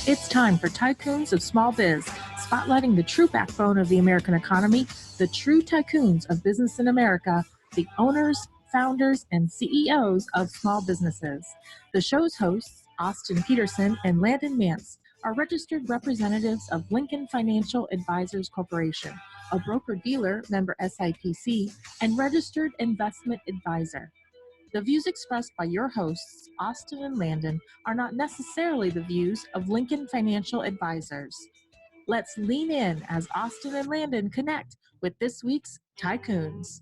It's time for Tycoons of Small Biz, spotlighting the true backbone of the American economy, the true tycoons of business in America, the owners, founders, and CEOs of small businesses. The show's hosts, Austin Peterson and Landon Mance, are registered representatives of Lincoln Financial Advisors Corporation, a broker-dealer member SIPC, and registered investment advisor. The views expressed by your hosts, Austin and Landon, are not necessarily the views of Lincoln Financial Advisors. Let's lean in as Austin and Landon connect with this week's Tycoons.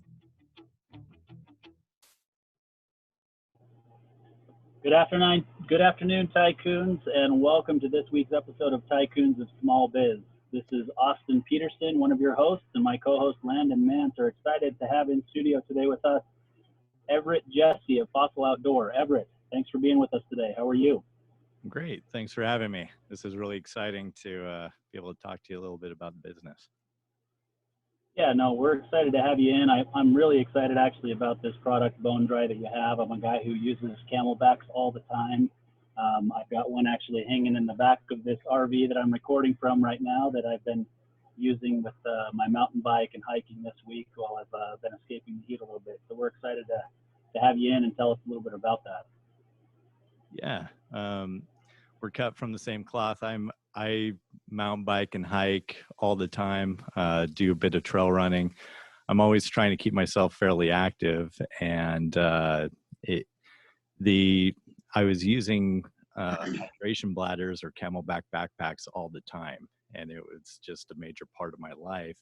Good afternoon, Tycoons, and welcome to this week's episode of Tycoons of Small Biz. This is Austin Peterson, one of your hosts, and my co-host Landon Mance are excited to have in studio today with us Everett Jesse of Fossil Outdoor. Everett, thanks for being with us today. How are you? Great. Thanks for having me. This is really exciting to be able to talk to you a little bit about the business. Yeah, no, we're excited to have you in. I'm really excited actually about this product, BōnDry, that you have. I'm a guy who uses camelbacks all the time. I've got one actually hanging in the back of this RV that I'm recording from right now that I've been using with my mountain bike and hiking this week while I've been escaping the heat a little bit. So we're excited to have you in and tell us a little bit about that. Yeah, we're cut from the same cloth. I mountain bike and hike all the time, do a bit of trail running. I'm always trying to keep myself fairly active, and I was using hydration bladders or camelback backpacks all the time, and it was just a major part of my life.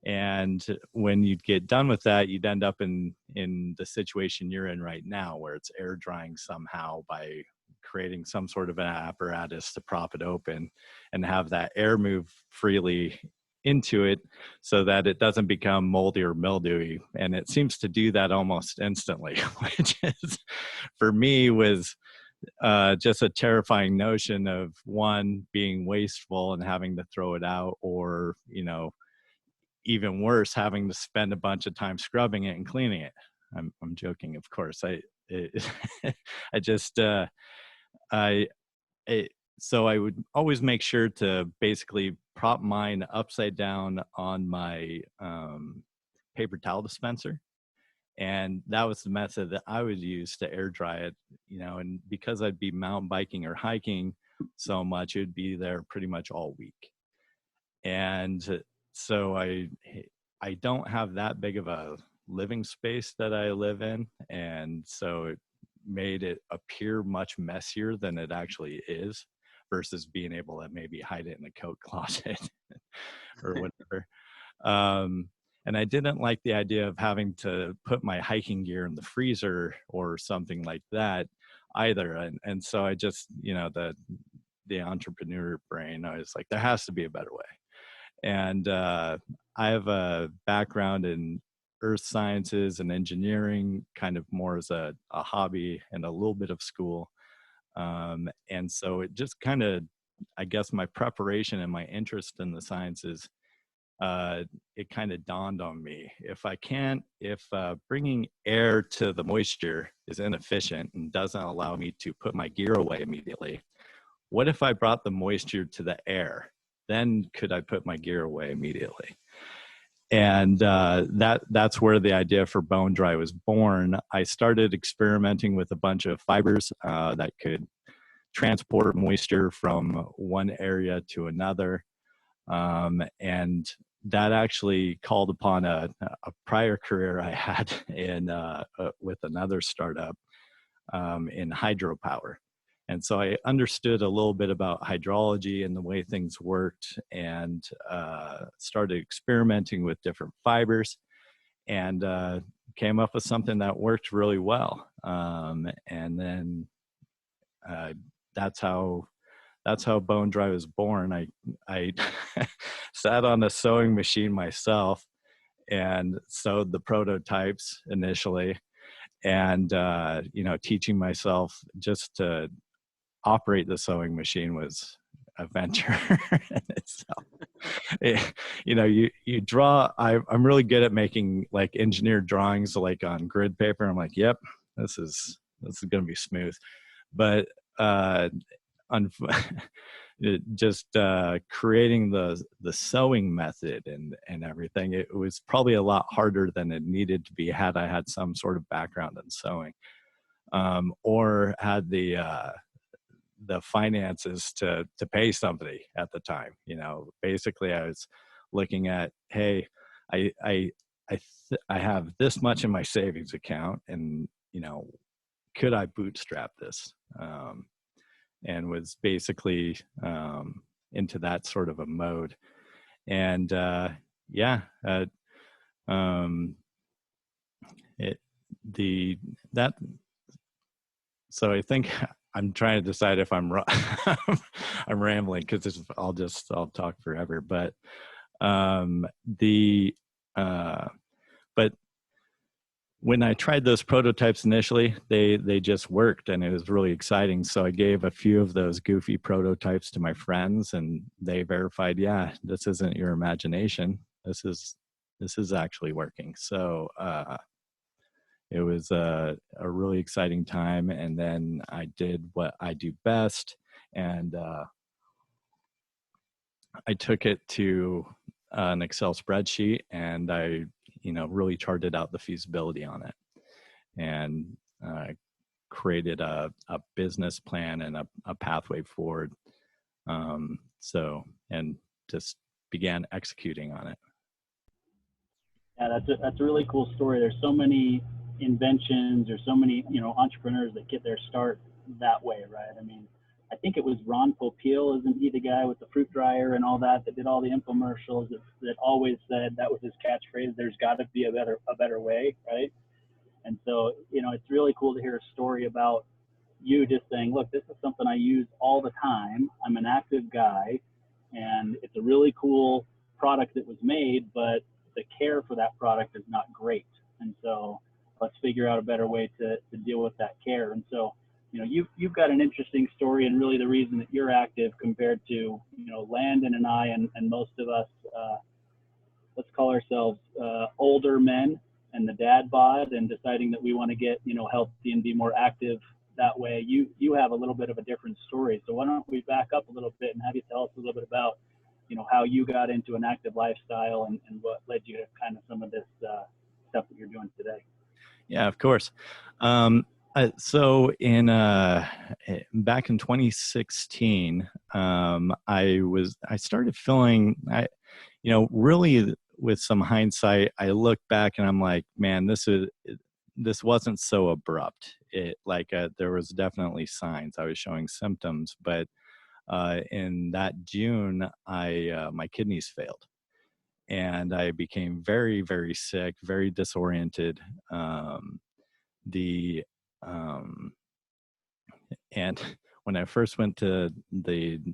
And when you'd get done with that, you'd end up in the situation you're in right now, where it's air drying somehow by creating some sort of an apparatus to prop it open and have that air move freely into it so that it doesn't become moldy or mildewy. And it seems to do that almost instantly, which is, for me, was just a terrifying notion of, one, being wasteful and having to throw it out, or, even worse, having to spend a bunch of time scrubbing it and cleaning it. I'm joking, of course. So I would always make sure to basically prop mine upside down on my paper towel dispenser. And that was the method that I would use to air dry it, and because I'd be mountain biking or hiking so much, it would be there pretty much all week. And so I don't have that big of a living space that I live in. And so it made it appear much messier than it actually is, versus being able to maybe hide it in a coat closet or whatever. And I didn't like the idea of having to put my hiking gear in the freezer or something like that either. And so I just, the entrepreneur brain, I was like, there has to be a better way. And I have a background in earth sciences and engineering, kind of more as a hobby and a little bit of school. And so it just kind of, I guess, my preparation and my interest in the sciences, it kind of dawned on me, if bringing air to the moisture is inefficient and doesn't allow me to put my gear away immediately, what if I brought the moisture to the air? Then could I put my gear away immediately? And that's where the idea for BōnDry was born. I started experimenting with a bunch of fibers that could transport moisture from one area to another. And that actually called upon a prior career I had with another startup in hydropower. And so I understood a little bit about hydrology and the way things worked, and started experimenting with different fibers, and came up with something that worked really well. And then that's how BōnDry was born. I sat on a sewing machine myself and sewed the prototypes initially, and teaching myself just to operate the sewing machine was a venture in itself. You draw. I'm really good at making like engineered drawings, like on grid paper. I'm like, yep, this is going to be smooth. But just creating the sewing method and everything, it was probably a lot harder than it needed to be had I had some sort of background in sewing, or had the finances to pay somebody at the time. Basically I was looking at, hey, I have this much in my savings account, and could I bootstrap this? And was basically into that sort of a mode. And yeah, so I think I'm trying to decide if I'm I'm rambling, because I'll talk forever. But but when I tried those prototypes initially, they just worked, and it was really exciting. So I gave a few of those goofy prototypes to my friends, and they verified, yeah, this isn't your imagination. This is actually working. So it was a really exciting time. And then I did what I do best, and I took it to an Excel spreadsheet, and I really charted out the feasibility on it, and created a business plan and a pathway forward. And just began executing on it. Yeah, that's a really cool story. There's so many inventions, or so many entrepreneurs that get their start that way, right? I mean, I think it was Ron Popeil, isn't he the guy with the fruit dryer and all that did all the infomercials that always said, that was his catchphrase, there's got to be a better way, right? And so, it's really cool to hear a story about you just saying, look, this is something I use all the time. I'm an active guy, and it's a really cool product that was made, but the care for that product is not great. And so let's figure out a better way to deal with that care. And so, you've got an interesting story, and really the reason that you're active compared to, Landon and I and most of us, let's call ourselves older men and the dad bod, and deciding that we want to get, healthy and be more active that way. You have a little bit of a different story. So why don't we back up a little bit and have you tell us a little bit about, how you got into an active lifestyle, and what led you to kind of some of this stuff that you're doing today. Yeah, of course. So back in 2016, I started feeling, really with some hindsight, I look back and I'm like, man, this wasn't so abrupt. There was definitely signs. I was showing symptoms, but in that June, my kidneys failed, and I became very, very sick, very disoriented. And when I first went to the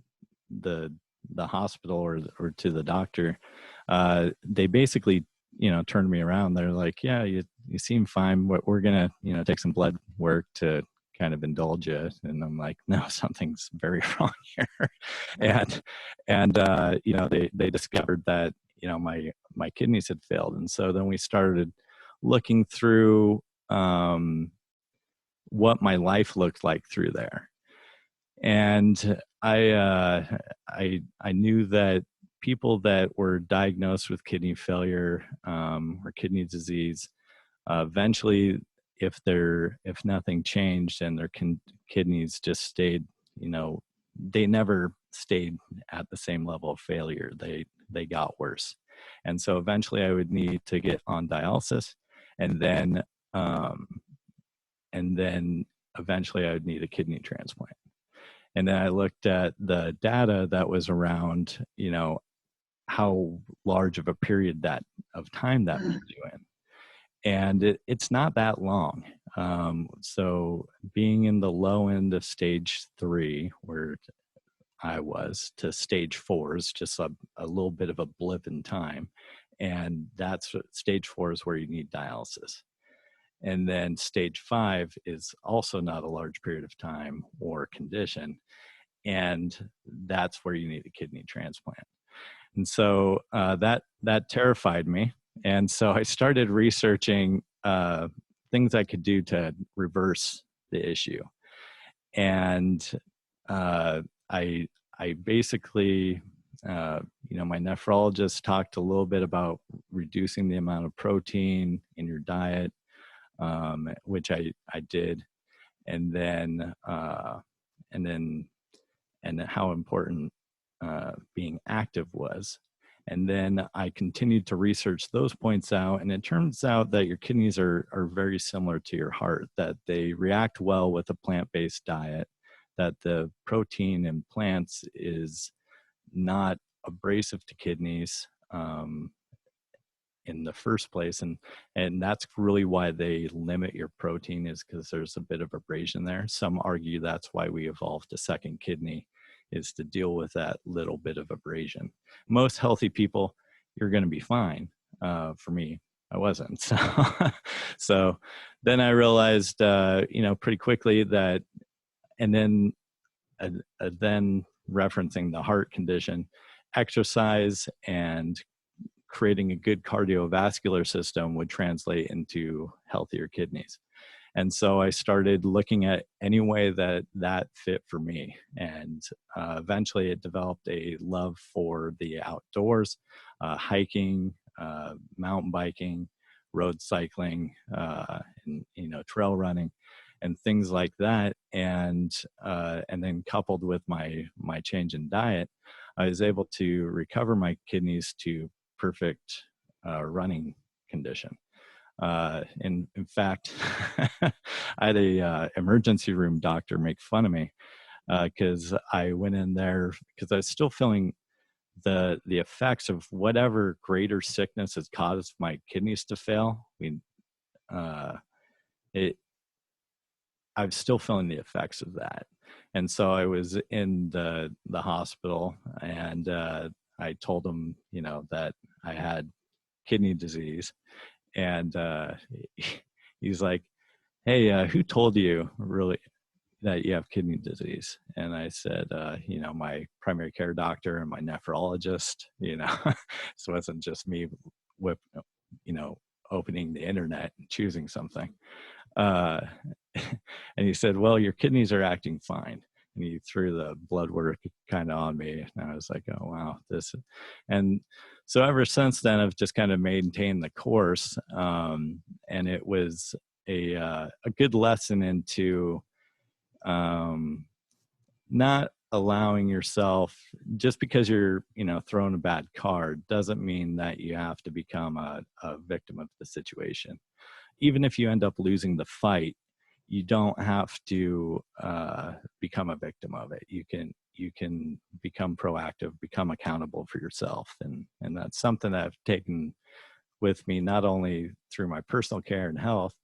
hospital or to the doctor, they basically, turned me around. They're like, yeah, you seem fine. We're going to, take some blood work to kind of indulge you. And I'm like, no, something's very wrong here. and they discovered that, my kidneys had failed. And so then we started looking through what my life looked like through there. And I knew that people that were diagnosed with kidney failure or kidney disease, eventually, if nothing changed and their kidneys just stayed, they never stayed at the same level of failure. They got worse. And so eventually I would need to get on dialysis, and then eventually I would need a kidney transplant. And then I looked at the data that was around, how large of a period of time that was doing. And it's not that long. So being in the low end of stage 3, where I was, to stage 4 is just a little bit of a blip in time. And that's stage 4 is where you need dialysis. And then stage 5 is also not a large period of time or condition. And that's where you need a kidney transplant. And so that terrified me. And so I started researching things I could do to reverse the issue. And I I basically, my nephrologist talked a little bit about reducing the amount of protein in your diet, which I did, and then how important being active was. And then I continued to research those points out, and it turns out that your kidneys are very similar to your heart, that they react well with a plant-based diet, that the protein in plants is not abrasive to kidneys in the first place, and that's really why they limit your protein, is because there's a bit of abrasion there. Some argue that's why we evolved a second kidney, is to deal with that little bit of abrasion. Most healthy people, you're going to be fine. For me, I wasn't. So then I realized, pretty quickly that, and then referencing the heart condition, exercise and creating a good cardiovascular system would translate into healthier kidneys. And so I started looking at any way that fit for me. And eventually it developed a love for the outdoors, hiking, mountain biking, road cycling, and, trail running and things like that. And then coupled with my change in diet, I was able to recover my kidneys to perfect running condition. In fact, I had a emergency room doctor make fun of me because I went in there because I was still feeling the effects of whatever greater sickness has caused my kidneys to fail. I was still feeling the effects of that, and so I was in the hospital, and I told him, that I had kidney disease. And he's like, "Hey, who told you really that you have kidney disease?" And I said, my primary care doctor and my nephrologist. So it wasn't just me opening the internet and choosing something. And he said, "Well, your kidneys are acting fine." And he threw the blood work kind of on me. And I was like, "Oh, wow, this." And so ever since then, I've just kind of maintained the course. And it was a good lesson into not allowing yourself, just because you're, thrown a bad card, doesn't mean that you have to become a victim of the situation. Even if you end up losing the fight, you don't have to become a victim of it. You can become proactive, become accountable for yourself. And that's something that I've taken with me, not only through my personal care and health,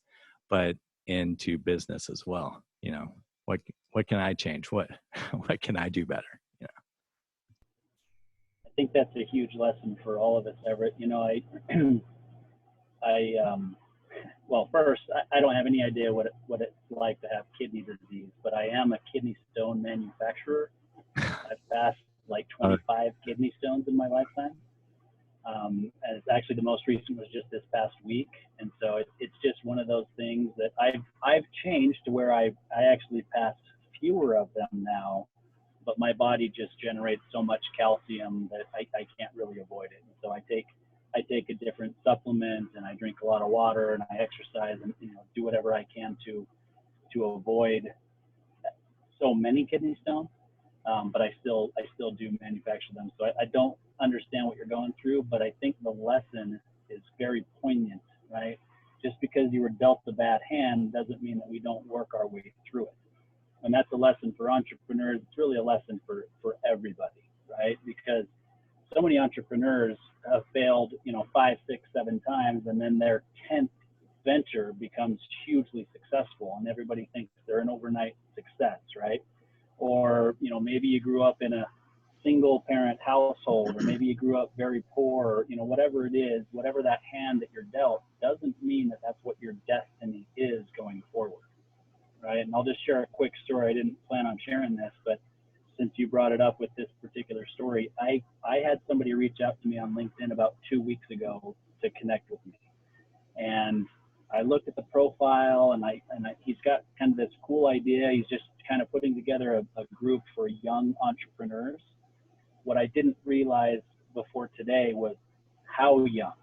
but into business as well. What can I change? What can I do better? I think that's a huge lesson for all of us, Everett. Well, first, I don't have any idea what it's like to have kidney disease, but I am a kidney stone manufacturer. I've passed like 25 kidney stones in my lifetime. And it's actually, the most recent was just this past week. And so it's just one of those things that I've changed to where I actually pass fewer of them now, but my body just generates so much calcium that I can't really avoid it. And so I take a different supplement, and I drink a lot of water, and I exercise, and do whatever I can to avoid so many kidney stones. But I still do manufacture them. So I don't understand what you're going through, but I think the lesson is very poignant, right? Just because you were dealt a bad hand doesn't mean that we don't work our way through it. And that's a lesson for entrepreneurs. It's really a lesson for everybody, right? Because so many entrepreneurs have failed, 5, 6, 7 times, and then their 10th venture becomes hugely successful, and everybody thinks they're an overnight success, right? Or, maybe you grew up in a single parent household, or maybe you grew up very poor, or, whatever it is, whatever that hand that you're dealt doesn't mean that that's what your destiny is going forward, right? And I'll just share a quick story. I didn't plan on sharing this, but since you brought it up with this particular story, I had somebody reach out to me on LinkedIn about 2 weeks ago to connect with me. And I looked at the profile, and he's got kind of this cool idea. He's just kind of putting together a group for young entrepreneurs. What I didn't realize before today was how young,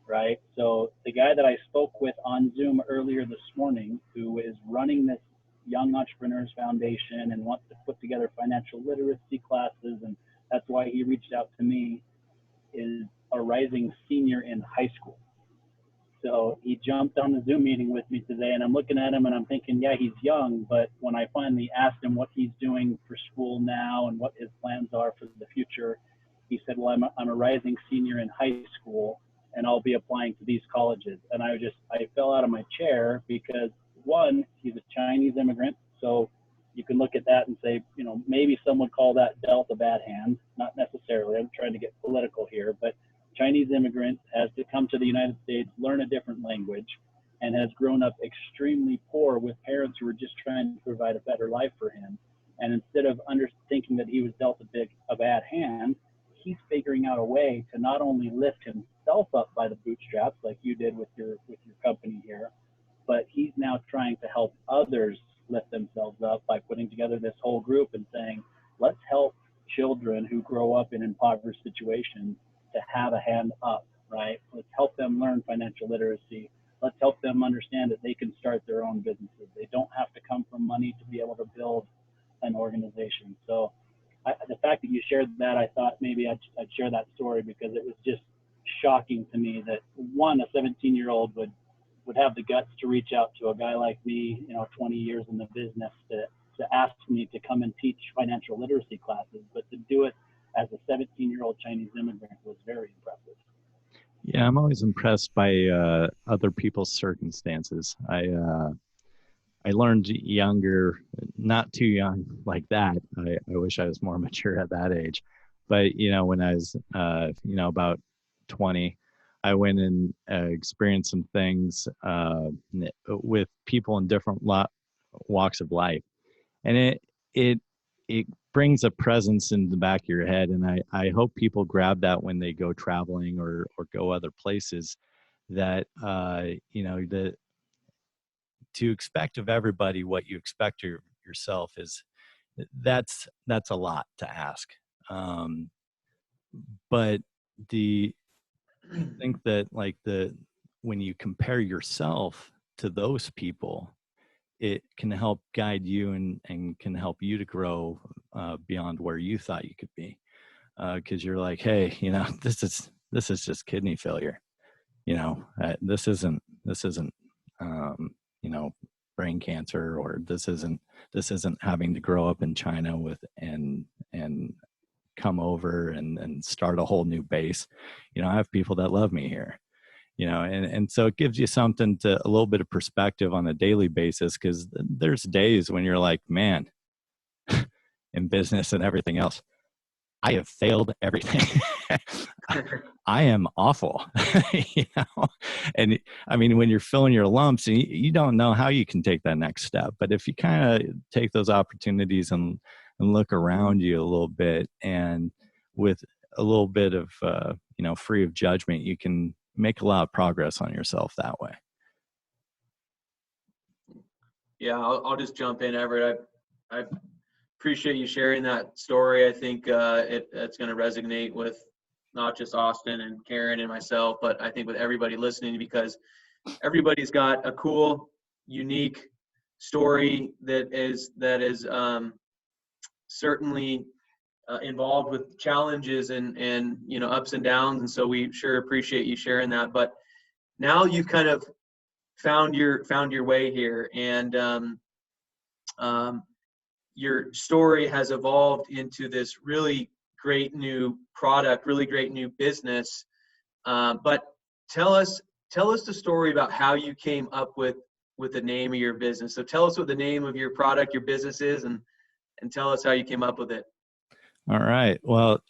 right? So the guy that I spoke with on Zoom earlier this morning, who is running this Young Entrepreneurs Foundation and wants to put together financial literacy classes, and that's why he reached out to me, is a rising senior in high school. So he jumped on the Zoom meeting with me today, and I'm looking at him and I'm thinking, yeah, he's young, but when I finally asked him what he's doing for school now and what his plans are for the future, he said, well, I'm a rising senior in high school, and I'll be applying to these colleges. And I fell out of my chair because, one, he's a Chinese immigrant, so you can look at that and say, you know, maybe some would call that dealt a bad hand. Not necessarily. I'm trying to get political here, but Chinese immigrant has to come to the United States, learn a different language, and has grown up extremely poor with parents who were just trying to provide a better life for him. And instead of thinking that he was dealt a bad hand, he's figuring out a way to not only lift himself up by the bootstraps like you did with your company here, but he's now trying to help others lift themselves up by putting together this whole group and saying, let's help children who grow up in impoverished situations to have a hand up, right? Let's help them learn financial literacy. Let's help them understand that they can start their own businesses. They don't have to come from money to be able to build an organization. So the fact that you shared that, I thought maybe I'd share that story because it was just shocking to me that, one, a 17-year-old would have the guts to reach out to a guy like me, you know, 20 years in the business, to ask me to come and teach financial literacy classes, but to do it as a 17-year-old Chinese immigrant was very impressive. Yeah, I'm always impressed by other people's circumstances. I learned younger, not too young like that. I wish I was more mature at that age. But, you know, when I was, you know, about 20, I went and experienced some things with people in different walks of life. And it brings a presence in the back of your head. And I hope people grab that when they go traveling or go other places, that, you know, to expect of everybody what you expect of yourself that's a lot to ask. But I think that, like, when you compare yourself to those people, it can help guide you and can help you to grow beyond where you thought you could be. Because you're like, hey, you know, this is just kidney failure. You know, this isn't you know, brain cancer, or this isn't having to grow up in China and come over and start a whole new base. You know, I have people that love me here, you know, and so it gives you something a little bit of perspective on a daily basis, because there's days when you're like, man, in business and everything else, I have failed everything. I am awful, you know? And I mean, when you're filling your lumps and you don't know how you can take that next step, but if you kind of take those opportunities and look around you a little bit, and with a little bit of, you know, free of judgment, you can make a lot of progress on yourself that way. Yeah, I'll just jump in, Everett. I appreciate you sharing that story. I think it's going to resonate with not just Austin and Karen and myself, but I think with everybody listening, because everybody's got a cool, unique story that is certainly involved with challenges and you know, ups and downs. And so we sure appreciate you sharing that. But now you've kind of found your way here, and your story has evolved into this really great new product, really great new business. But tell us the story about how you came up with the name of your business. So tell us what the name of your product, your business is, and tell us how you came up with it. All right. Well,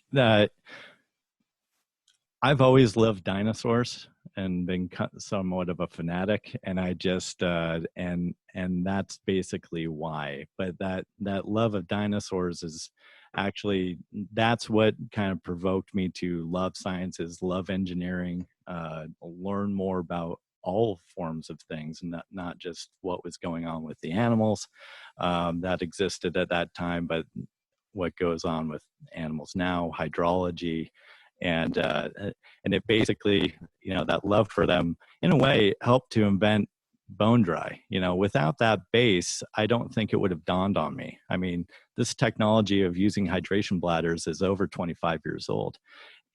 I've always loved dinosaurs and been somewhat of a fanatic, and I just and that's basically why. But that love of dinosaurs is actually, that's what kind of provoked me to love sciences, love engineering, learn more about all forms of things, not just what was going on with the animals that existed at that time, but what goes on with animals now, hydrology, and it basically, that love for them in a way helped to invent BōnDry. Without that base, I don't think it would have dawned on me. I mean, this technology of using hydration bladders is over 25 years old,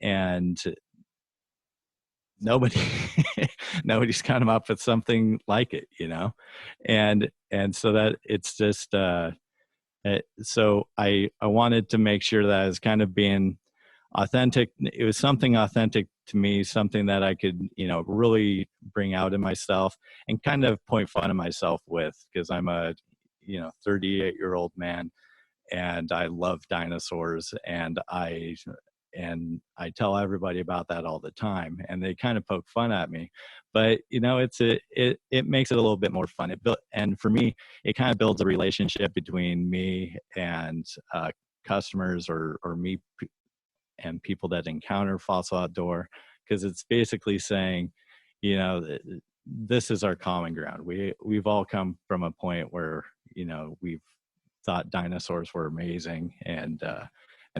and nobody's come up with something like it, and so that it's just so I wanted to make sure that I was kind of being authentic. It was something authentic to me, something that I could, really bring out in myself and kind of point fun at myself with, because I'm a, 38-year-old man and I love dinosaurs, and I tell everybody about that all the time, and they kind of poke fun at me, but it makes it a little bit more fun. And for me, it kind of builds a relationship between me and customers or me and people that encounter Fossil Outdoor, because it's basically saying, this is our common ground. We've all come from a point where, we've thought dinosaurs were amazing, and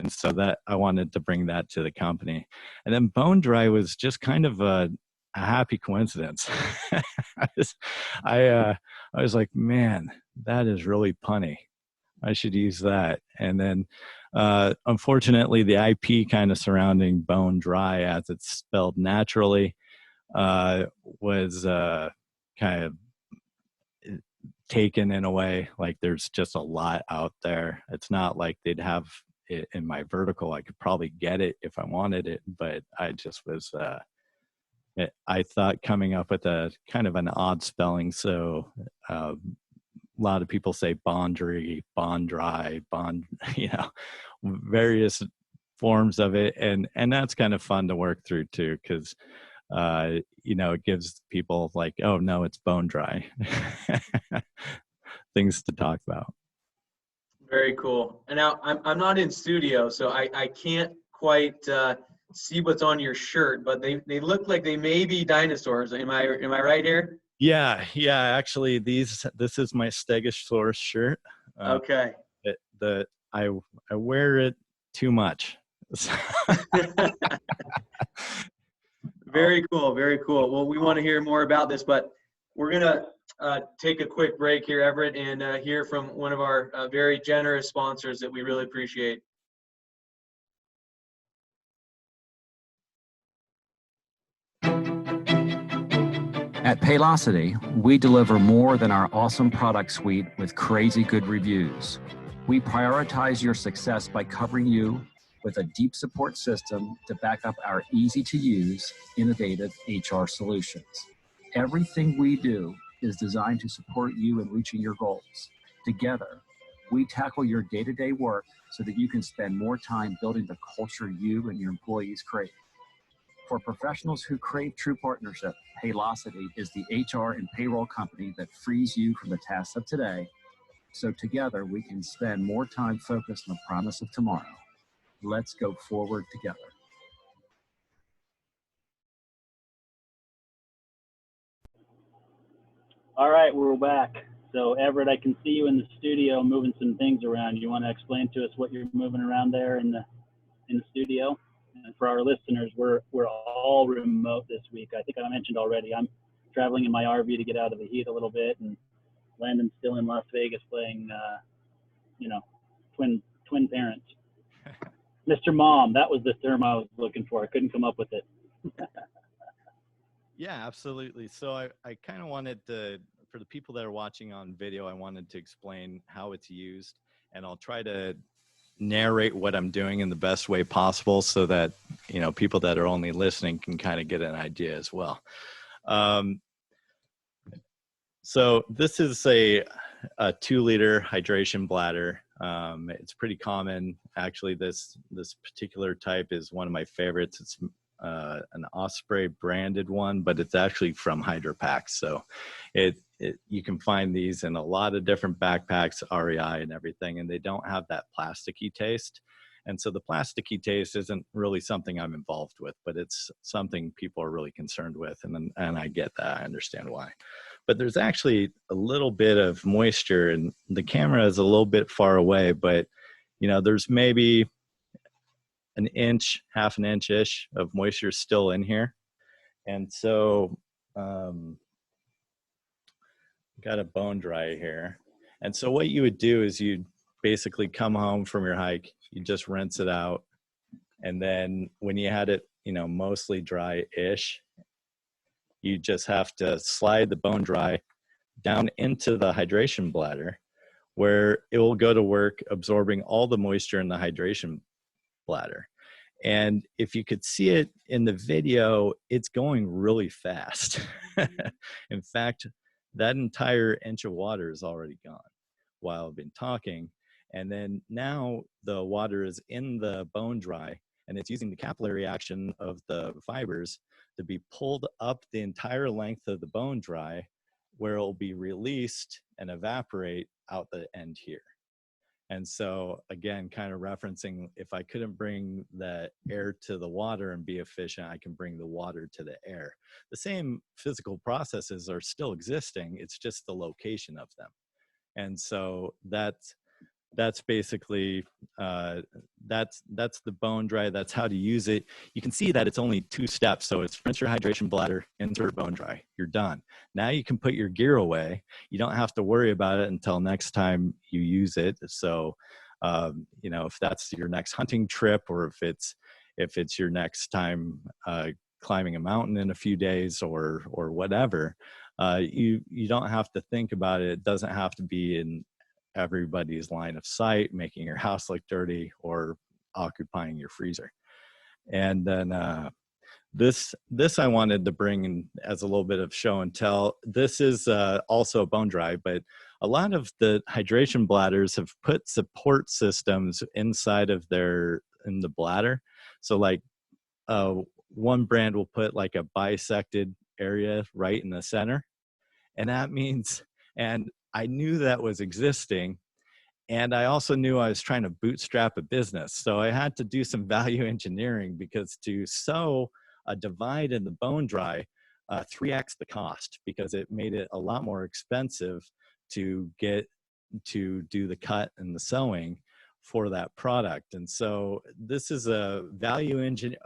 so that I wanted to bring that to the company. And then BōnDry was just kind of a happy coincidence. I was like, man, that is really punny. I should use that. And then unfortunately, the IP kind of surrounding BōnDry, as it's spelled naturally, was kind of taken in a way. Like, there's just a lot out there. It's not like they'd have it in my vertical. I could probably get it if I wanted it, but I just was I thought coming up with a kind of an odd spelling. So a lot of people say BōnDry, BōnDry, various forms of it, and that's kind of fun to work through too, because it gives people like, oh no, it's BōnDry. Things to talk about. Very cool. And now I'm not in studio, so I can't quite see what's on your shirt, but they look like they may be dinosaurs. Am I right here? Yeah. Actually, this is my Stegosaurus shirt. Okay. I wear it too much. Very cool. Very cool. Well, we want to hear more about this, but we're gonna take a quick break here, Everett, and hear from one of our very generous sponsors that we really appreciate. At Paylocity, we deliver more than our awesome product suite with crazy good reviews. We prioritize your success by covering you with a deep support system to back up our easy-to-use, innovative HR solutions. Everything we do is designed to support you in reaching your goals. Together, we tackle your day-to-day work so that you can spend more time building the culture you and your employees crave. For professionals who crave true partnership, Paylocity is the HR and payroll company that frees you from the tasks of today, so together we can spend more time focused on the promise of tomorrow. Let's go forward together. All right, we're back. So Everett, I can see you in the studio moving some things around. You want to explain to us what you're moving around there in the studio? And for our listeners, we're all remote this week. I think I mentioned already, I'm traveling in my RV to get out of the heat a little bit, and Landon's still in Las Vegas playing, twin parents. Mr. Mom, that was the term I was looking for. I couldn't come up with it. Yeah, absolutely. So I kind of wanted to, for the people that are watching on video, I wanted to explain how it's used, and I'll try to narrate what I'm doing in the best way possible so that, people that are only listening can kind of get an idea as well. So this is a 2-liter hydration bladder. It's pretty common. Actually, this particular type is one of my favorites. It's an Osprey branded one, but it's actually from Hydro Pack. So you can find these in a lot of different backpacks, REI and everything, and they don't have that plasticky taste. And so the plasticky taste isn't really something I'm involved with, but it's something people are really concerned with. And I get that. I understand why. But there's actually a little bit of moisture, and the camera is a little bit far away, but there's maybe an inch, half an inch-ish of moisture still in here. And so got a BōnDry here. And so what you would do is you'd basically come home from your hike, you just rinse it out. And then when you had it, mostly dry-ish, you just have to slide the BōnDry down into the hydration bladder, where it will go to work absorbing all the moisture in the hydration bladder. And if you could see it in the video, it's going really fast. In fact, that entire inch of water is already gone while I've been talking. And then now the water is in the BōnDry, and it's using the capillary action of the fibers to be pulled up the entire length of the BōnDry, where it'll be released and evaporate out the end here. And so again, kind of referencing, if I couldn't bring the air to the water and be efficient, I can bring the water to the air. The same physical processes are still existing, it's just the location of them. And so that's basically, that's the BōnDry, that's how to use it. You can see that it's only 2 steps. So it's rinse your hydration bladder, insert BōnDry, you're done. Now you can put your gear away. You don't have to worry about it until next time you use it. So, if that's your next hunting trip, or if it's your next time climbing a mountain in a few days or whatever, you don't have to think about it. It doesn't have to be in everybody's line of sight, making your house look dirty or occupying your freezer. And then this I wanted to bring in as a little bit of show and tell. This is also a BōnDry, but a lot of the hydration bladders have put support systems inside of in the bladder. So like one brand will put like a bisected area right in the center. And that means, and I knew that was existing, and I also knew I was trying to bootstrap a business. So I had to do some value engineering, because to sew a divide in the BōnDry 3x the cost, because it made it a lot more expensive to get to do the cut and the sewing for that product. And so this is a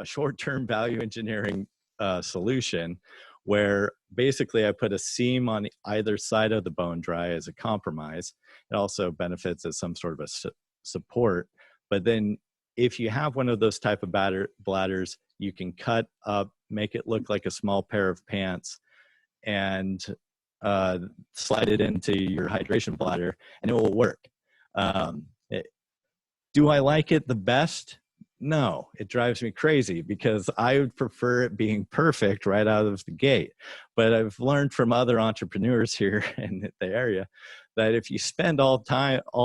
short-term value engineering solution, where basically I put a seam on either side of the BōnDry as a compromise. It also benefits as some sort of a support. But then if you have one of those type of bladders, you can cut up, make it look like a small pair of pants, and slide it into your hydration bladder, and it will work. Do I like it the best? No, it drives me crazy, because I would prefer it being perfect right out of the gate. But I've learned from other entrepreneurs here in the area that if you spend all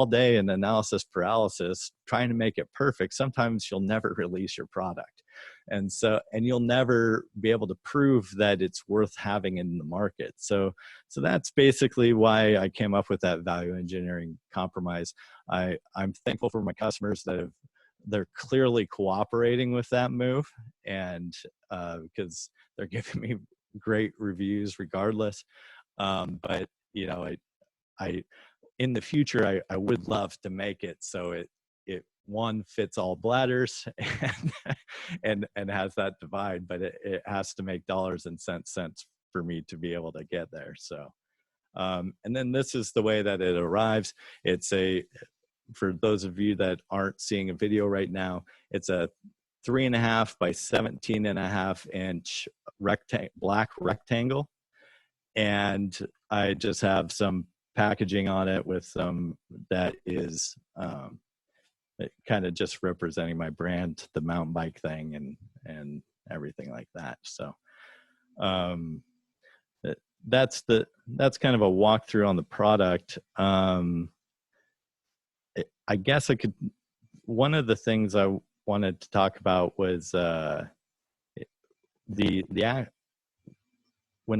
day in analysis paralysis trying to make it perfect, sometimes you'll never release your product. And you'll never be able to prove that it's worth having in the market. So that's basically why I came up with that value engineering compromise. I'm thankful for my customers that they're clearly cooperating with that move, and because they're giving me great reviews regardless. But I in the future, I would love to make it so it one fits all bladders and has that divide, but it has to make dollars and cents for me to be able to get there. So and then this is the way that it arrives. It's for those of you that aren't seeing a video right now, it's a 3.5 by 17.5 inch black rectangle. And I just have some packaging on it with some that is kind of just representing my brand, the mountain bike thing and everything like that. So that's kind of a walkthrough on the product. I guess one of the things I wanted to talk about was when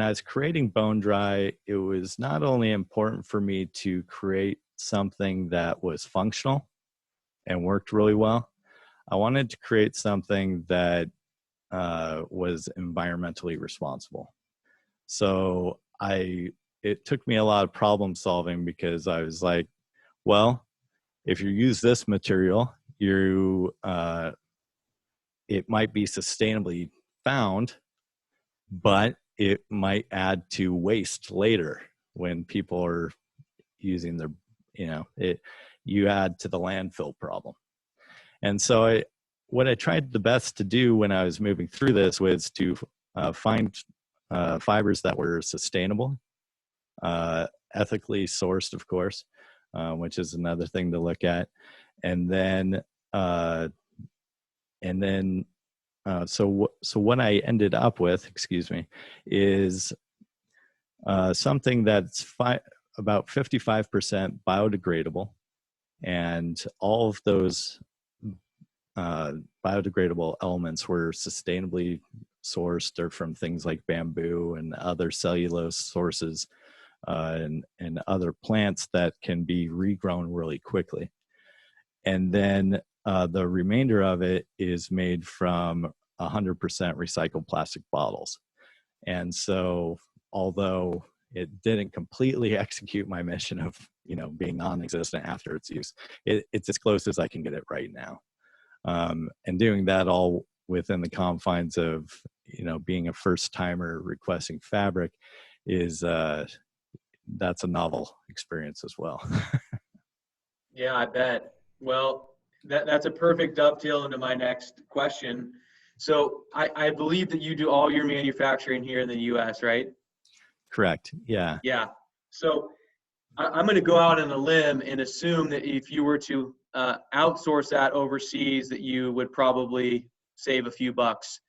I was creating BōnDry, it was not only important for me to create something that was functional and worked really well, I wanted to create something that was environmentally responsible. So it took me a lot of problem solving, because I was like, well, if you use this material, it might be sustainably found, but it might add to waste later when people are using their, you add to the landfill problem. And so what I tried the best to do when I was moving through this was to find fibers that were sustainable, ethically sourced, of course, which is another thing to look at. And then so what I ended up with, is something that's about 55% biodegradable, and all of those biodegradable elements were sustainably sourced, or from things like bamboo and other cellulose sources, and other plants that can be regrown really quickly. And then the remainder of it is made from 100% recycled plastic bottles. And so, although it didn't completely execute my mission of, being non-existent after its use, it's as close as I can get it right now. And doing that all within the confines of, being a first timer requesting fabric is, that's a novel experience as well. Yeah, I bet. Well, that's a perfect dovetail into my next question. So I believe that you do all your manufacturing here in the US, right? Correct. Yeah. Yeah. So I'm going to go out on a limb and assume that if you were to outsource that overseas, that you would probably save a few bucks.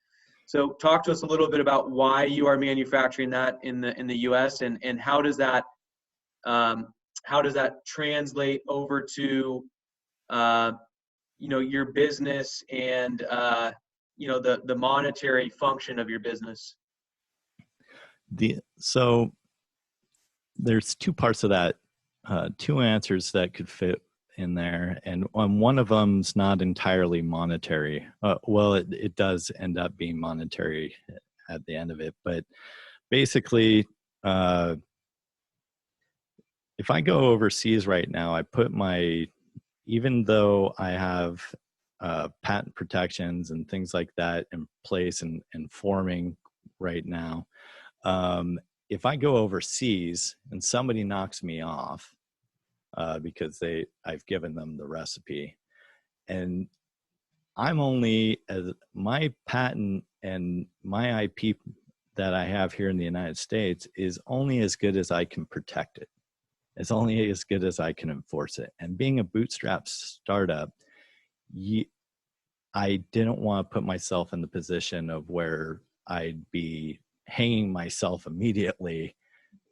So talk to us a little bit about why you are manufacturing that in the US, and how does that translate over to your business and the monetary function of your business. So there's two parts of that, two answers that could fit in there, and one of them's not entirely monetary. Well, it does end up being monetary at the end of it, but basically, if I go overseas right now, I put even though I have patent protections and things like that in place and forming right now, if I go overseas and somebody knocks me off because I've given them the recipe, and my patent and my IP that I have here in the United States is only as good as I can protect it. It's only as good as I can enforce it. And being a bootstrap startup, I didn't want to put myself in the position of where I'd be hanging myself immediately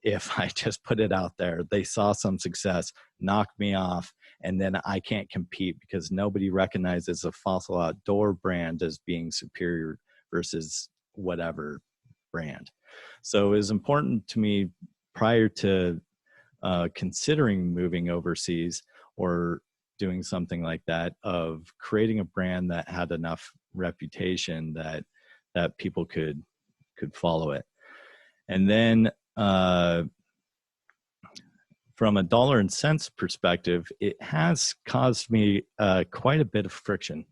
if I just put it out there. They saw some success, knocked me off, and then I can't compete because nobody recognizes a Fossil Outdoor brand as being superior versus whatever brand. So it was important to me prior to considering moving overseas or doing something like that, of creating a brand that had enough reputation that people could follow it. And then from a dollar and cents perspective, it has caused me quite a bit of friction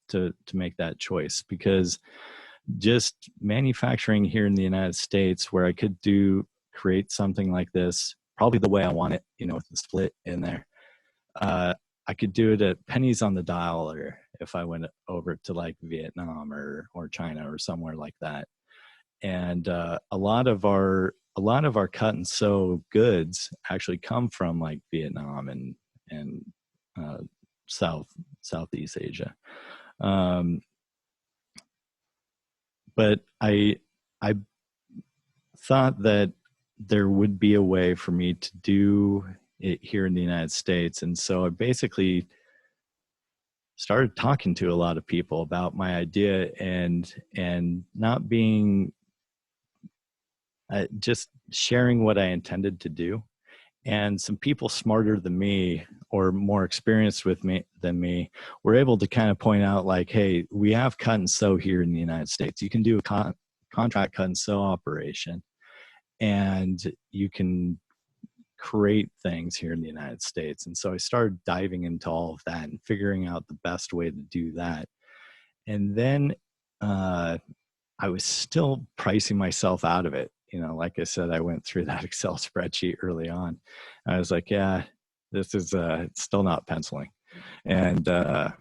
to make that choice, because just manufacturing here in the United States, where I could create something like this probably the way I want it, with the split in there, I could do it at pennies on the dollar if I went over to like Vietnam or China or somewhere like that. And a lot of our cut and sew goods actually come from like Vietnam and Southeast Asia. But I thought that there would be a way for me to do it here in the United States. And so I basically started talking to a lot of people about my idea and not being just sharing what I intended to do, and some people smarter than me or more experienced than me were able to kind of point out, like, hey, we have cut and sew here in the United States. You can do a contract cut and sew operation, and you can create things here in the United States. And so I started diving into all of that and figuring out the best way to do that. And then I was still pricing myself out of it. You know, like I said, I went through that Excel spreadsheet early on. I was like, yeah, this is it's still not penciling. And but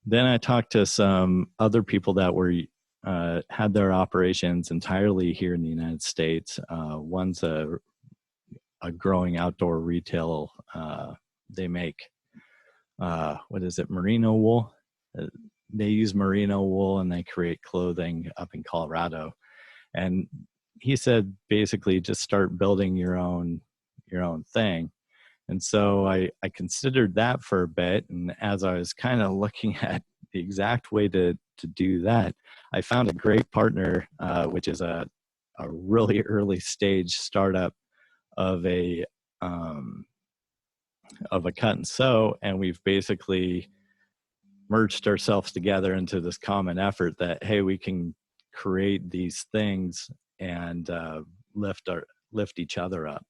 then I talked to some other people that were had their operations entirely here in the United States. One's a growing outdoor retail. They make what is it, merino wool. They use merino wool and they create clothing up in Colorado. And he said, basically, just start building your own thing. And so I considered that for a bit. And as I was kind of looking at the exact way to do that, I found a great partner, which is a really early stage startup of a cut and sew. And we've basically merged ourselves together into this common effort that, hey, we can create these things and lift each other up.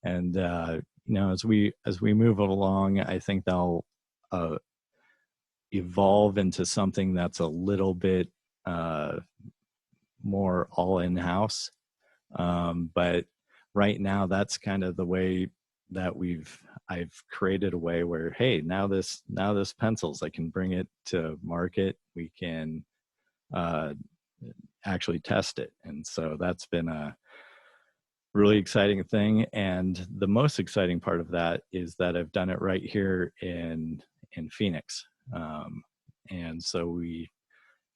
And you know, as we move along, I think they'll evolve into something that's a little bit more all in-house. But right now, that's kind of the way that I've created a way where, hey, now this pencils, I can bring it to market. We can actually test it. And so that's been a really exciting thing. And the most exciting part of that is that I've done it right here in Phoenix. And so we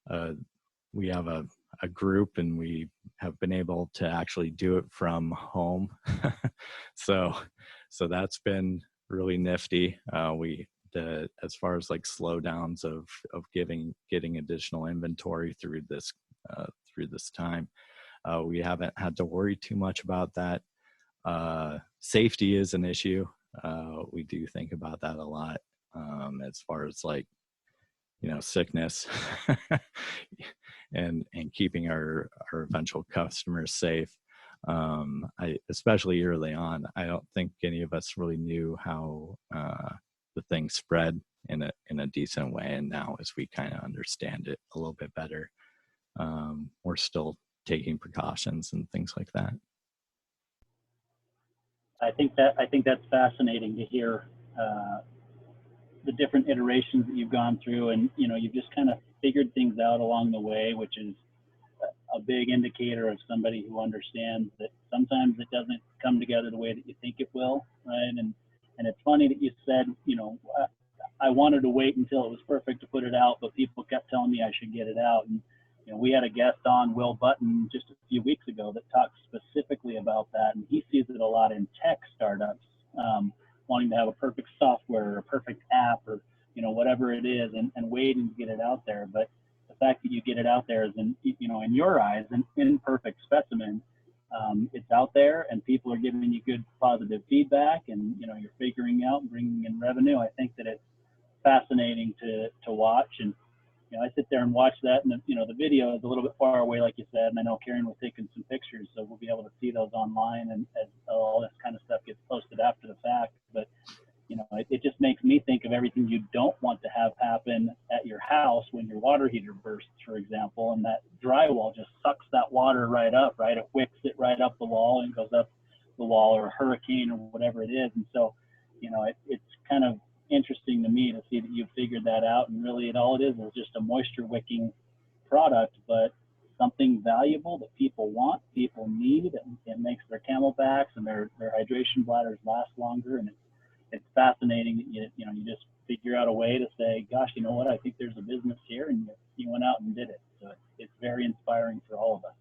have a group, and we have been able to actually do it from home. So that's been really nifty. As far as like slowdowns of getting additional inventory through this time, we haven't had to worry too much about that. Safety is an issue. We do think about that a lot, as far as, like, you know, sickness and keeping our eventual customers safe. Especially early on, I don't think any of us really knew how the thing spread in a decent way. And now, as we kind of understand it a little bit better, we're still taking precautions and things like that. I think that's fascinating to hear the different iterations that you've gone through, and you know, you've just kind of figured things out along the way, which is a big indicator of somebody who understands that sometimes it doesn't come together the way that you think it will, right? And it's funny that you said, you know, I wanted to wait until it was perfect to put it out, but people kept telling me I should get it out. And you know, we had a guest on, Will Button, just a few weeks ago that talked specifically about that, and he sees it a lot in tech startups, wanting to have a perfect software or a perfect app or, you know, whatever it is, and waiting to get it out there. But the fact that you get it out there is, you know, in your eyes, an imperfect specimen. It's out there, and people are giving you good positive feedback, and you know, you're figuring out and bringing in revenue. I think that it's fascinating to watch. And you know, I sit there and watch that, and you know, the video is a little bit far away, like you said, and I know Karen was taking some pictures, so we'll be able to see those online, and as all this kind of stuff gets posted after the fact. But you know, it just makes me think of everything you don't want to have happen at your house when your water heater bursts, for example, and that drywall just sucks that water right up, right? It wicks it right up the wall and goes up the wall, or a hurricane or whatever it is. And so, you know, it's kind of interesting to me to see that you've figured that out, and really all it is just a moisture wicking product, but something valuable that people want, people need, and it makes their camelbacks and their hydration bladders last longer. And it's fascinating that you know, you just figure out a way to say, gosh, you know what, I think there's a business here, and you went out and did it. So it's very inspiring for all of us.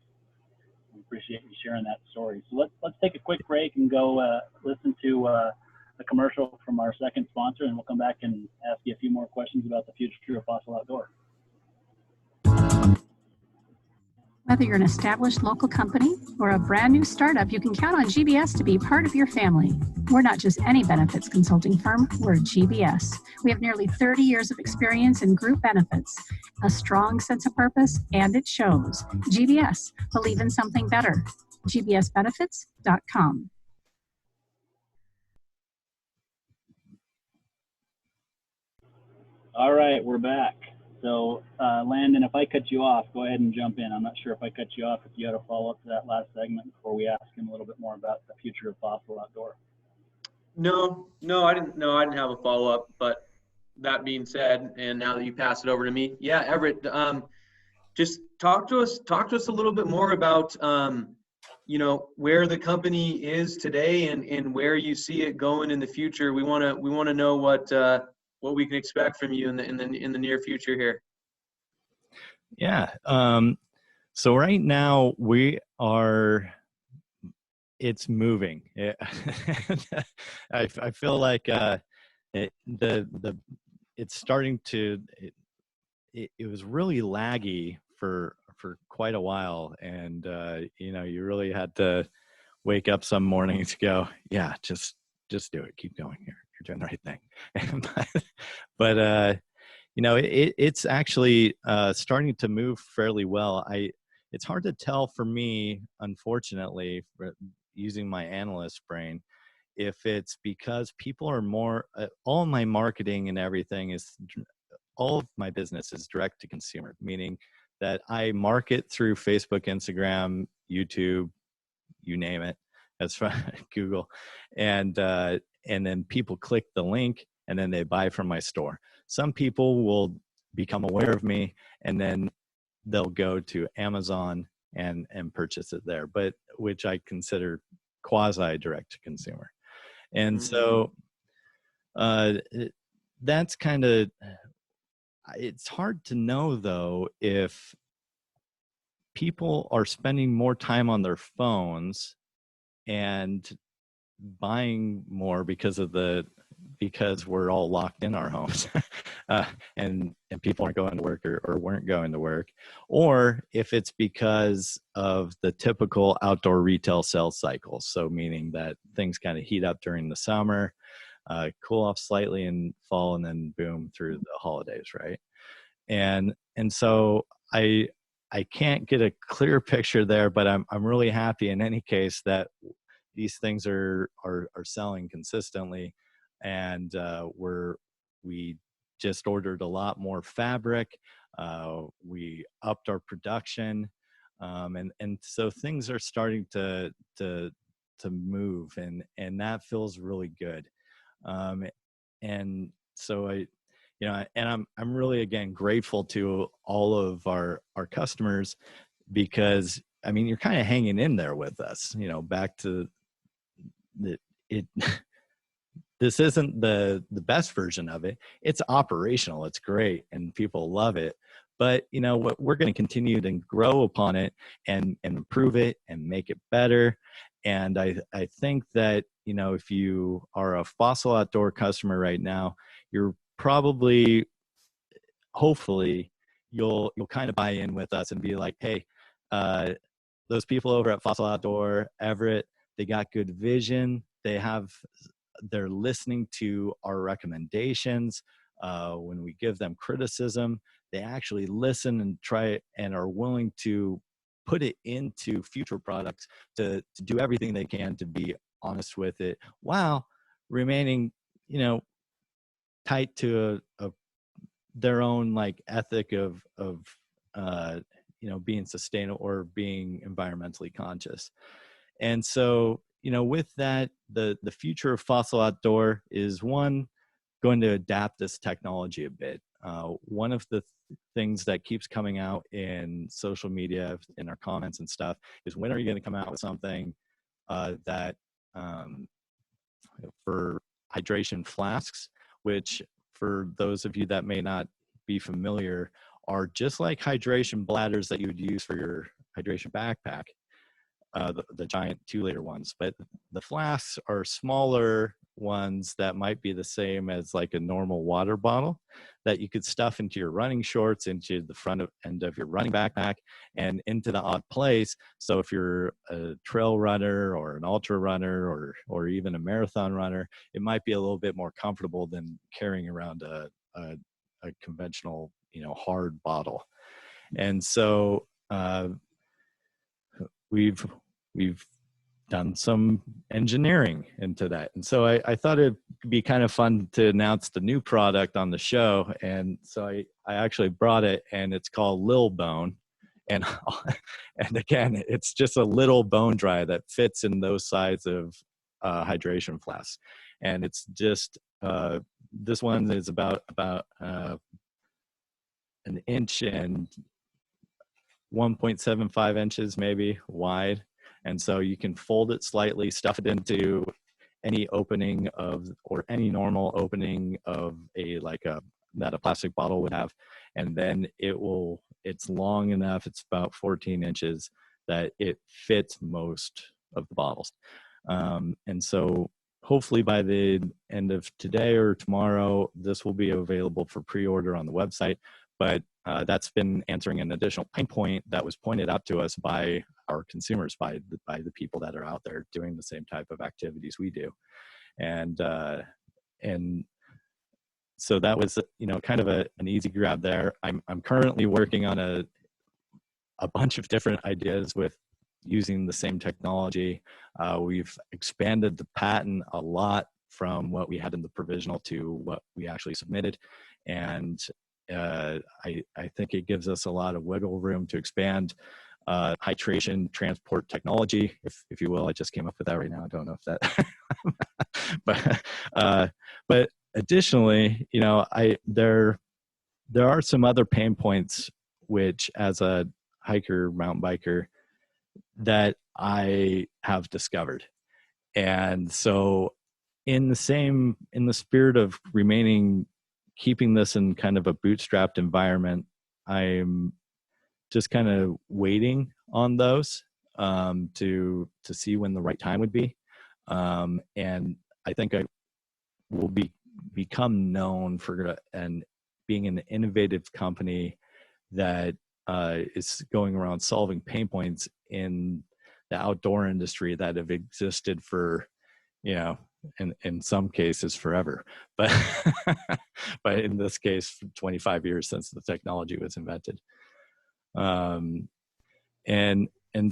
We appreciate you sharing that story. So let's take a quick break and go listen to a commercial from our second sponsor, and we'll come back and ask you a few more questions about the future of Fossil Outdoor. Whether you're an established local company or a brand new startup, you can count on GBS to be part of your family. We're not just any benefits consulting firm, we're GBS. We have nearly 30 years of experience in group benefits, a strong sense of purpose, and it shows. GBS, believe in something better. gbsbenefits.com. All right, we're back. So, Landon, if I cut you off, go ahead and jump in. I'm not sure if I cut you off, if you had a follow-up to that last segment before we ask him a little bit more about the future of fossil outdoor. No, I didn't have a follow-up, but that being said, and now that you pass it over to me, yeah, Everett, just talk to us a little bit more about, where the company is today and where you see it going in the future. We want to know what we can expect from you in the near future here. Yeah. So right now it's moving. I feel like it's starting to. It was really laggy for quite a while, and you really had to wake up some mornings to go, yeah, just do it, keep going here. You're doing the right thing. but it's actually starting to move fairly well. It's hard to tell for me, unfortunately, using my analyst brain, if it's because people are more, all my marketing and everything all of my business is direct to consumer, meaning that I market through Facebook, Instagram, YouTube, you name it, as far Google, and then people click the link and then they buy from my store. Some people will become aware of me and then they'll go to Amazon and purchase it there, but which I consider quasi direct to consumer. And so that's kind of, it's hard to know though if people are spending more time on their phones and buying more because we're all locked in our homes and people aren't going to work or weren't going to work, or if it's because of the typical outdoor retail sales cycle. So meaning that things kind of heat up during the summer, cool off slightly in fall, and then boom through the holidays, right? And so I can't get a clear picture there, but I'm really happy in any case that these things are selling consistently, and we just ordered a lot more fabric. We upped our production, and so things are starting to move, and that feels really good. And so I'm really, again, grateful to all of our customers, because I mean, you're kind of hanging in there with us, back to this isn't the best version of it. It's operational. It's great. And people love it. But what, we're going to continue to grow upon it and improve it and make it better. And I think that, if you are a Fossil Outdoor customer right now, you're probably, hopefully, you'll kind of buy in with us and be like, hey, those people over at Fossil Outdoor, Everett, they got good vision. They're listening to our recommendations. When we give them criticism, they actually listen and try and are willing to put it into future products to do everything they can to be honest with it, while remaining, tight to their own like ethic of being sustainable or being environmentally conscious. And so, with that, the future of Fossil Outdoor is, one, going to adapt this technology a bit. One of the things that keeps coming out in social media, in our comments and stuff, is, when are you going to come out with something that for hydration flasks, which, for those of you that may not be familiar, are just like hydration bladders that you would use for your hydration backpack. The giant 2-liter ones, but the flasks are smaller, ones that might be the same as like a normal water bottle that you could stuff into your running shorts, into the end of your running backpack, and into the odd place. So if you're a trail runner or an ultra runner or even a marathon runner, it might be a little bit more comfortable than carrying around a conventional, hard bottle. And so we've done some engineering into that. And so I thought it'd be kind of fun to announce the new product on the show. And so I actually brought it, and it's called Lil Bone. And again, it's just a little BōnDry that fits in those size of hydration flasks. And it's just, this one is about an inch and 1.75 inches maybe wide. And so you can fold it slightly, stuff it into any opening or any normal opening of that a plastic bottle would have. And then it's long enough, it's about 14 inches, that it fits most of the bottles. And so hopefully by the end of today or tomorrow, this will be available for pre-order on the website. But that's been answering an additional pain point that was pointed out to us by our consumers, by the people that are out there doing the same type of activities we do. And so that was, kind of an easy grab there. I'm currently working on a bunch of different ideas with using the same technology. We've expanded the patent a lot from what we had in the provisional to what we actually submitted. And I think it gives us a lot of wiggle room to expand hydration transport technology, if you will. I just came up with that right now. I don't know if that, but additionally, there are some other pain points which, as a hiker, mountain biker, that I have discovered. And so in the spirit of keeping this in kind of a bootstrapped environment, I'm just kind of waiting on those to see when the right time would be. And I think I will become known for and being an innovative company that is going around solving pain points in the outdoor industry that have existed for, in some cases forever, but but in this case, 25 years since the technology was invented. And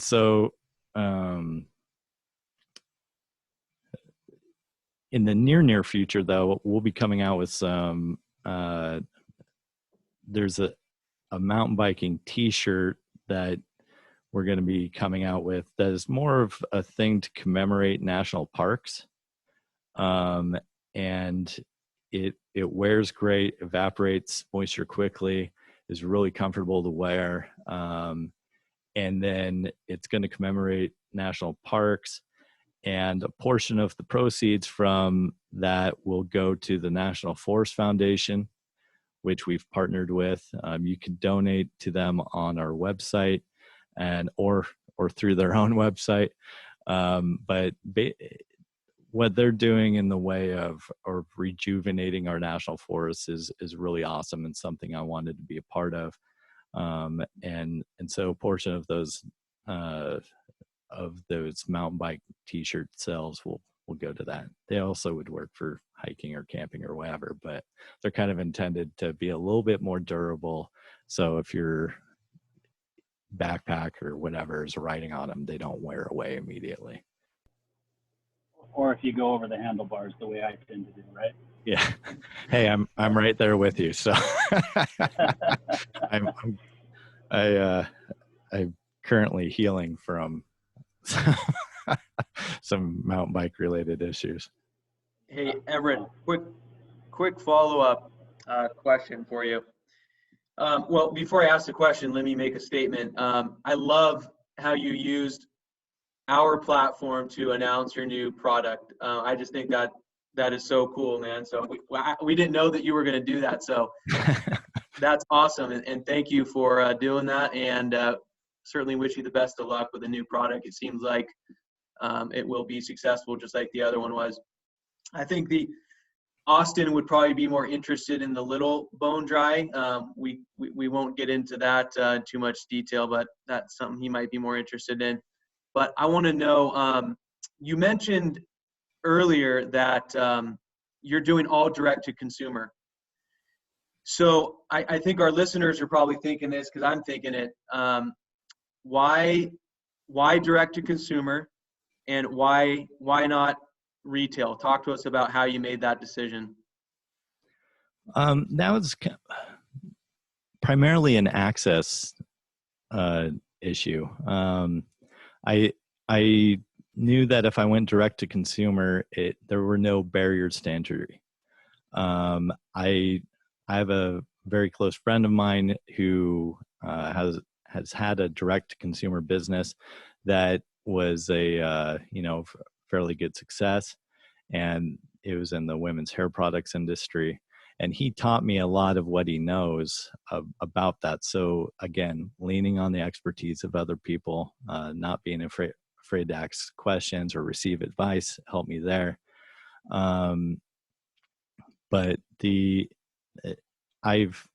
so in the near future, though, we'll be coming out with some, there's a mountain biking t-shirt that we're going to be coming out with that is more of a thing to commemorate national parks. And it wears great, evaporates moisture quickly, is really comfortable to wear. And then it's going to commemorate national parks, and a portion of the proceeds from that will go to the National Forest Foundation, which we've partnered with. You can donate to them on our website or through their own website. But what they're doing in the way of rejuvenating our national forests is really awesome, and something I wanted to be a part of. And so a portion of those mountain bike t-shirt sales will go to that. They also would work for hiking or camping or whatever, but they're kind of intended to be a little bit more durable. So if your backpack or whatever is riding on them, they don't wear away immediately. Or if you go over the handlebars the way I tend to do, right? Yeah. Hey, I'm right there with you. So I'm currently healing from some mountain bike related issues. Hey, Everett, quick follow-up question for you. Well, before I ask the question, let me make a statement. I love how you used our platform to announce your new product. I just think that is so cool, man. So we didn't know that you were going to do that. So that's awesome. And thank you for doing that. And certainly wish you the best of luck with the new product. It seems like it will be successful, just like the other one was. I think Austin would probably be more interested in the Lil BōnDry. We won't get into that in too much detail, but that's something he might be more interested in. But I want to know, you mentioned earlier that you're doing all direct to consumer. So I think our listeners are probably thinking this, because I'm thinking it. Why direct to consumer, and why not retail? Talk to us about how you made that decision. That was primarily an access issue. I knew that if I went direct to consumer, there were no barriers to entry. I have a very close friend of mine who has had a direct to consumer business that was a fairly good success, and it was in the women's hair products industry. And he taught me a lot of what he knows about that. So again, leaning on the expertise of other people, not being afraid to ask questions or receive advice helped me there. But I've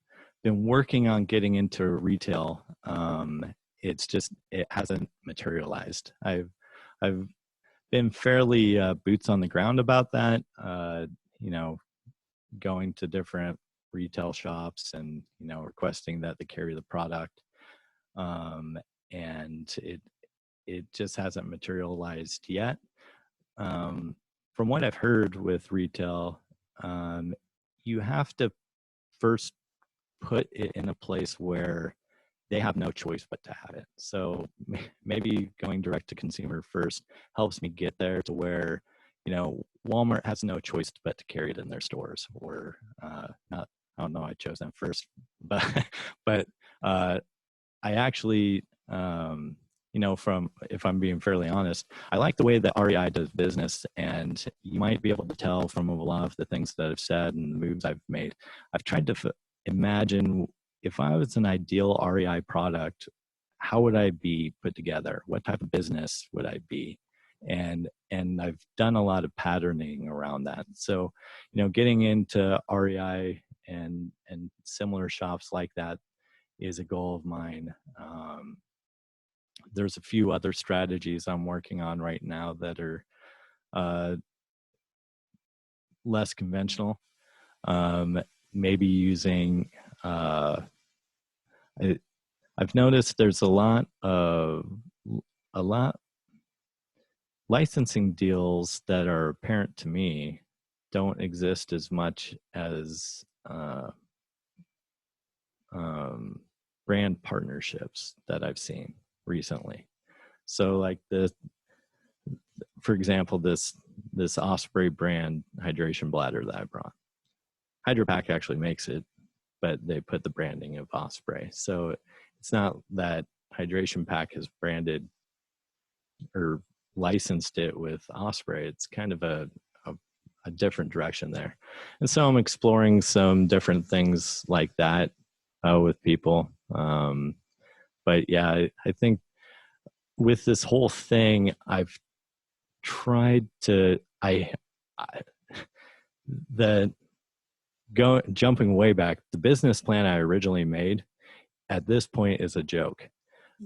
been working on getting into retail. It hasn't materialized. I've been fairly boots on the ground about that. Going to different retail shops and requesting that they carry the product, and it just hasn't materialized yet. From what I've heard with retail, you have to first put it in a place where they have no choice but to have it. So maybe going direct to consumer first helps me get there to where Walmart has no choice but to carry it in their stores, or not. I don't know. I chose them first, but I actually, if I'm being fairly honest, I like the way that REI does business, and you might be able to tell from a lot of the things that I've said and the moves I've made. I've tried to imagine, if I was an ideal REI product, how would I be put together? What type of business would I be? And I've done a lot of patterning around that. So, getting into REI and similar shops like that is a goal of mine. There's a few other strategies I'm working on right now that are less conventional. Maybe using, I've noticed there's a lot licensing deals that are apparent to me don't exist as much as brand partnerships that I've seen recently. So like for example, this Osprey brand hydration bladder that I brought. Hydro Pack actually makes it, but they put the branding of Osprey. So it's not that Hydration Pack has branded or licensed it with Osprey. It's kind of a different direction there. And so I'm exploring some different things like that with people. But yeah, I think with this whole thing, I've tried to, jumping way back, the business plan I originally made at this point is a joke.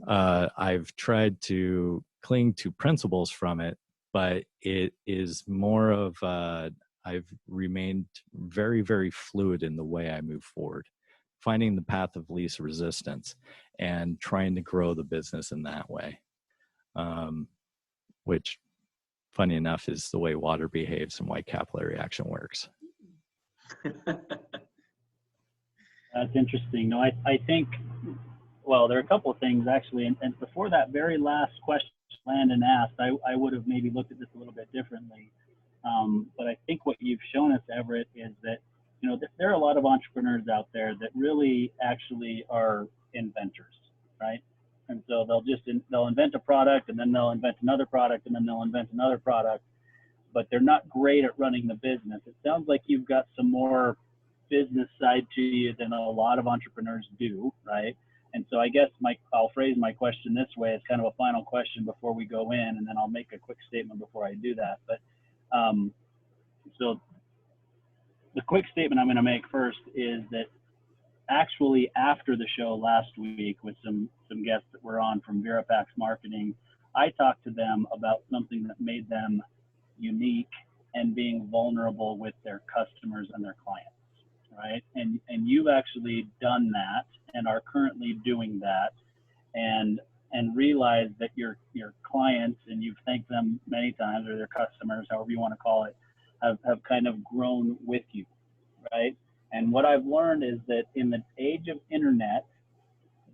I've tried to cling to principles from it, but it is more of I've remained very, very fluid in the way I move forward, finding the path of least resistance and trying to grow the business in that way, which, funny enough, is the way water behaves and why capillary action works. That's interesting. No, I think, well, there are a couple of things actually, and before that very last question Landon asked, I would have maybe looked at this a little bit differently. But I think what you've shown us, Everett, is that, there are a lot of entrepreneurs out there that really actually are inventors, right? And so they'll invent a product, and then they'll invent another product, and then they'll invent another product, but they're not great at running the business. It sounds like you've got some more business side to you than a lot of entrepreneurs do, right? And so I guess I'll phrase my question this way. It's kind of a final question before we go in, and then I'll make a quick statement before I do that. But So the quick statement I'm going to make first is that actually after the show last week with some guests that were on from Verapax Marketing, I talked to them about something that made them unique and being vulnerable with their customers and their clients, right? And you've actually done that and are currently doing that, and realize that your clients, and you've thanked them many times, or their customers, however you want to call it, have kind of grown with you, right? And what I've learned is that in the age of internet,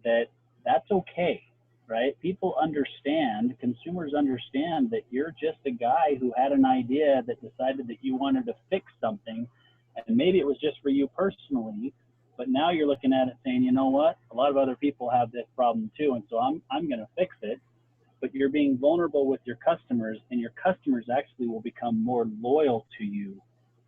that's okay, right? People understand, consumers understand that you're just a guy who had an idea that decided that you wanted to fix something, and maybe it was just for you personally, but now you're looking at it saying, you know what, a lot of other people have this problem too, and so I'm going to fix it. But you're being vulnerable with your customers, and your customers actually will become more loyal to you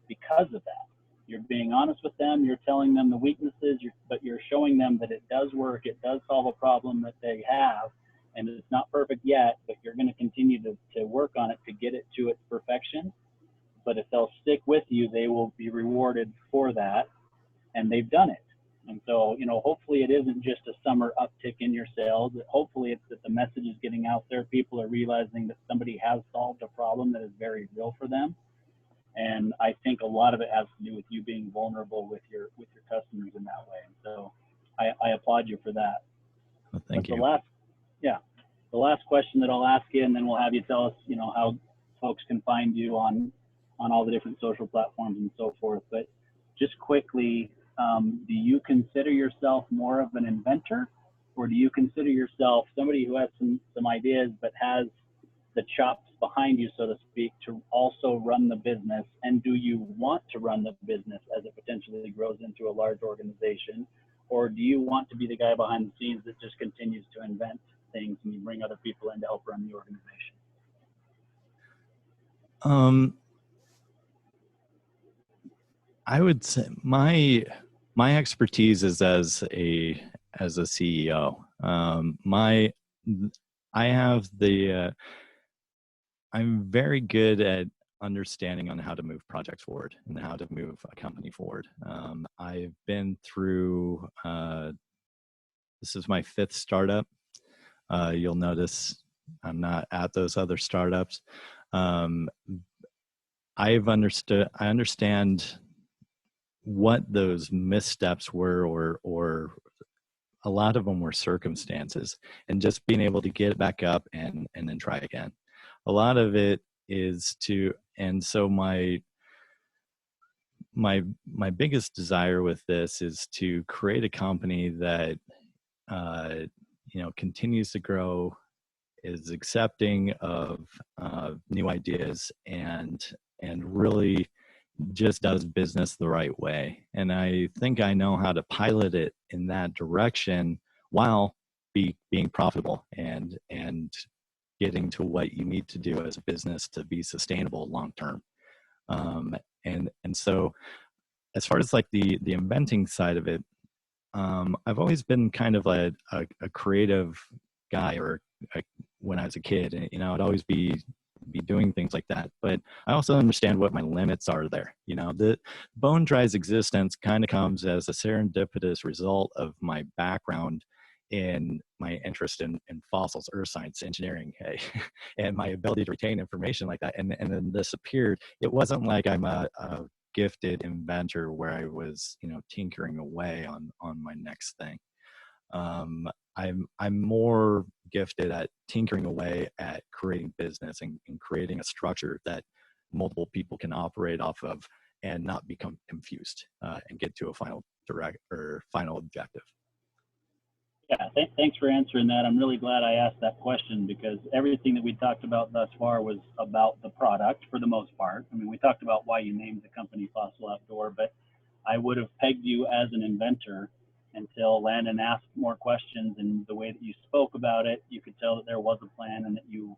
because of that. You're being honest with them, you're telling them the weaknesses, but you're showing them that it does work, it does solve a problem that they have, and it's not perfect yet, but you're going to continue to work on it to get it to its perfection. But if they'll stick with you, they will be rewarded for that, and they've done it. And so, hopefully it isn't just a summer uptick in your sales. Hopefully it's that the message is getting out there. People are realizing that somebody has solved a problem that is very real for them. And I think a lot of it has to do with you being vulnerable with your customers in that way. And so I applaud you for that. Well, thank you. The last question that I'll ask you, and then we'll have you tell us, how folks can find you on all the different social platforms and so forth. But just quickly, do you consider yourself more of an inventor, or do you consider yourself somebody who has some ideas but has the chops behind you, so to speak, to also run the business? And do you want to run the business as it potentially grows into a large organization, or do you want to be the guy behind the scenes that just continues to invent things and you bring other people in to help run the organization? I would say my expertise is as a CEO. I'm very good at understanding on how to move projects forward and how to move a company forward. I've been through, this is my 5th startup. You'll notice I'm not at those other startups. I understand what those missteps were, or a lot of them were circumstances, and just being able to get it back up and then try again. A lot of it is and so my biggest desire with this is to create a company that continues to grow, is accepting of new ideas, and really just does business the right way. And I think I know how to pilot it in that direction while being profitable and getting to what you need to do as a business to be sustainable long term. And so as far as like the inventing side of it, I've always been kind of a creative guy, when I was a kid, I'd always be doing things like that. But I also understand what my limits are there. The BōnDry's existence kind of comes as a serendipitous result of my background in my interest in fossils, earth science, engineering, and my ability to retain information like that. And then this appeared. It wasn't like I'm a gifted inventor where I was, tinkering away on my next thing. I'm more gifted at tinkering away at creating business and creating a structure that multiple people can operate off of and not become confused and get to a final objective. Yeah, thanks for answering that. I'm really glad I asked that question, because everything that we talked about thus far was about the product for the most part. I mean, we talked about why you named the company Fossil Outdoor, but I would have pegged you as an inventor until Landon asked more questions, and the way that you spoke about it, you could tell that there was a plan and that you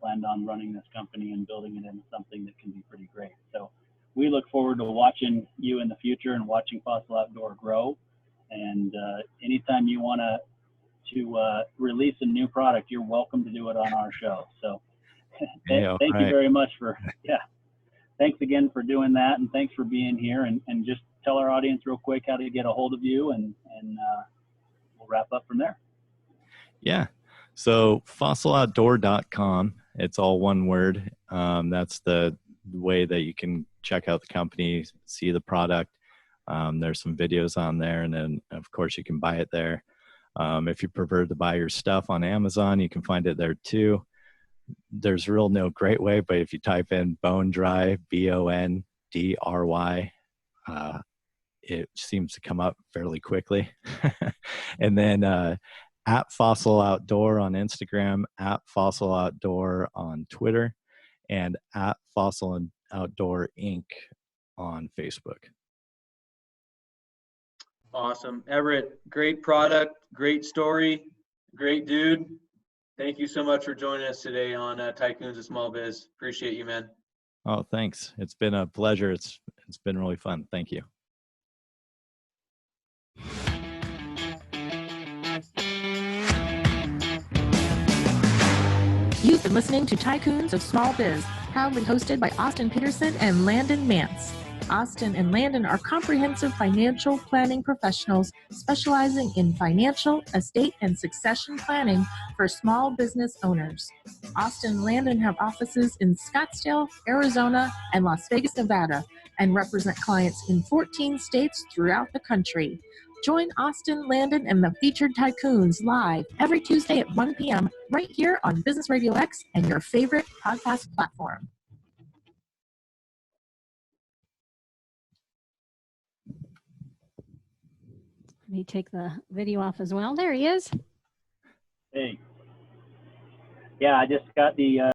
planned on running this company and building it into something that can be pretty great. So we look forward to watching you in the future and watching Fossil Outdoor grow. And anytime you want to release a new product, you're welcome to do it on our show. So thank you very much for thanks again for doing that, and thanks for being here. And just tell our audience real quick how to get a hold of you, and we'll wrap up from there. Yeah. So fossiloutdoor.com, it's all one word. That's the way that you can check out the company, see the product. There's some videos on there, and then of course you can buy it there. If you prefer to buy your stuff on Amazon, you can find it there too. There's real no great way, but if you type in BōnDry, BONDRY, it seems to come up fairly quickly. And then at Fossil Outdoor on Instagram, at Fossil Outdoor on Twitter, and at Fossil Outdoor Inc. on Facebook. Awesome. Everett, great product, great story, great dude. Thank you so much for joining us today on Tycoons of Small Biz. Appreciate you, man. Oh, thanks. It's been a pleasure. It's been really fun. Thank you. You've been listening to Tycoons of Small Biz, proudly hosted by Austin Peterson and Landon Mance. Austin and Landon are comprehensive financial planning professionals specializing in financial, estate, and succession planning for small business owners. Austin and Landon have offices in Scottsdale, Arizona, and Las Vegas, Nevada, and represent clients in 14 states throughout the country. Join Austin, Landon, and the featured Tycoons live every Tuesday at 1 p.m. right here on Business Radio X and your favorite podcast platform. Let me take the video off as well. There he is. Hey. Yeah, I just got the